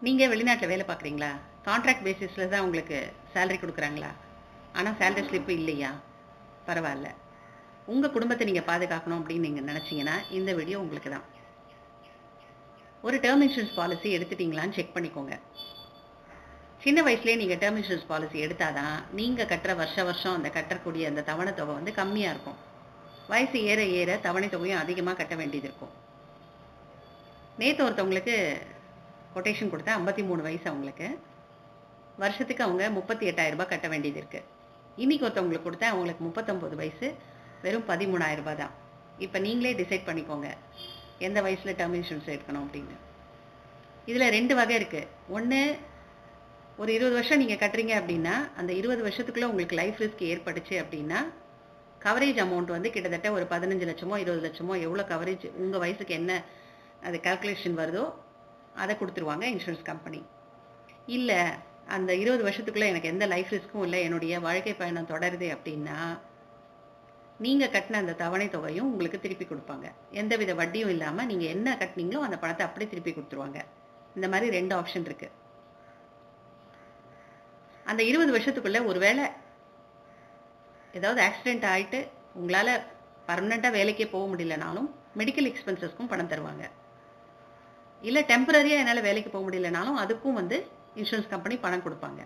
நீங்க வெளிநாட்டுல வேலை பார்க்குறீங்களா? கான்ட்ராக்ட் பேசிஸ்ல தான் உங்களுக்கு சேலரி குடுக்குறாங்களா? ஆனா சேலரி ஸ்லிப் இல்லையா? பரவால்ல. உங்க குடும்பத்த நீங்க பாதுகாக்கணும் அப்படின்னு நீங்க நெனச்சீங்கன்னா, இந்த வீடியோ உங்களுக்கு தான். ஒரு டெர்ம் இன்சூரன்ஸ் பாலிசி எடுத்துட்டீங்களான்னு செக் பண்ணிக்கோங்க. சின்ன வயசுலயே நீங்க டெர்ம் இன்சூரன்ஸ் பாலிசி எடுத்தா தான், நீங்க கட்டுற வருஷம் அந்த கட்டக்கூடிய அந்த தவணை தொகை வந்து கம்மியா இருக்கும். வயசு ஏற ஏற தவணை தொகையும் அதிகமா கட்ட வேண்டியது இருக்கும். நேத்து ஒருத்தவங்களுக்கு கொட்டேஷன் குடுத்தேன். 53 வயசு அவங்களுக்கு. வருஷத்துக்கு அவங்க ரூ. 38,000 கட்ட வேண்டியது இருக்கு. இன்னைக்கு ஒருத்தவங்களுக்கு குடுத்தேன். அவங்களுக்கு 39 வயசு. வெறும் ரூ. 13,000 தான். இப்ப நீங்களே டிசைட் பண்ணிக்கோங்க. எந்த வயசுல டெர்ம் இன்சூரன்ஸ் எடுக்கணும் அப்படின்னு. இதுல 2 வகை இருக்கு. ஒண்ணு ஒரு 20 வருஷம் நீங்க கட்டுறீங்க அப்படின்னா, அந்த 20 வருஷத்துக்குள்ள உங்களுக்கு லைஃப் ரிஸ்க் ஏற்பட்டுச்சு அப்படின்னா, கவரேஜ் அமௌண்ட் வந்து கிட்டத்தட்ட ஒரு 15,00,000மோ, 20,00,000மோ எவ்வளோ கவரேஜ் உங்க வயசுக்கு என்ன அது கால்குலேஷன் வருதோ, அத குடுத்துருவாங்க இன்சூரன்ஸ் கம்பெனி. இல்ல அந்த 20 வருஷத்துக்குள்ள எனக்கு எந்த லைஃப் ரிஸ்க்கும் இல்ல. என்னுடைய வாழ்க்கை பயணம் தொடருது அப்படின்னா, நீங்க கட்டின அந்த தவணை தொகையும் உங்களுக்கு திருப்பி குடுப்பாங்க. எந்தவித வட்டியும் இல்லாம நீங்க என்ன கட்டுனீங்களோ அந்த பணத்த அப்படியே திருப்பி குடுத்துருவாங்க. இந்த மாரி 2 ஆப்ஷன் இருக்கு. அந்த 20 வருஷத்துக்குள்ள ஒரு வேள ஏதாவது ஆக்சிடென்ட் ஆயிட்டு உங்களால பெர்மனன்ட்டா வேலைக்கே போ முடியலனாலும், மெடிக்கல் எக்ஸ்பென்சஸ்க்கும் பணம் தருவாங்க. இல்ல டெம்பரரியா என்னால வேலைக்கு போ முடியலனாலும், அதுக்கும் வந்து இன்சூரன்ஸ் கம்பெனி பணம் குடுப்பாங்க.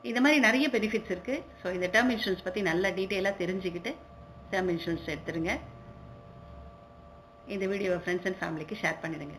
இந்த மாரி நெறைய பெனிஃபிட்ஸ் இருக்கு. ஸோ இந்த டெர்ம் இன்சூரன்ஸ் பத்தி நல்லா டீட்டெயிலா தெரிஞ்சுக்கிட்டு, டெர்ம் இன்சூரன்ஸ் எடுத்துருங்க. இந்த வீடியோவ ஃப்ரெண்ட்ஸ் அண்ட் ஃபேமிலிக்கு ஷேர் பண்ணிடுங்க.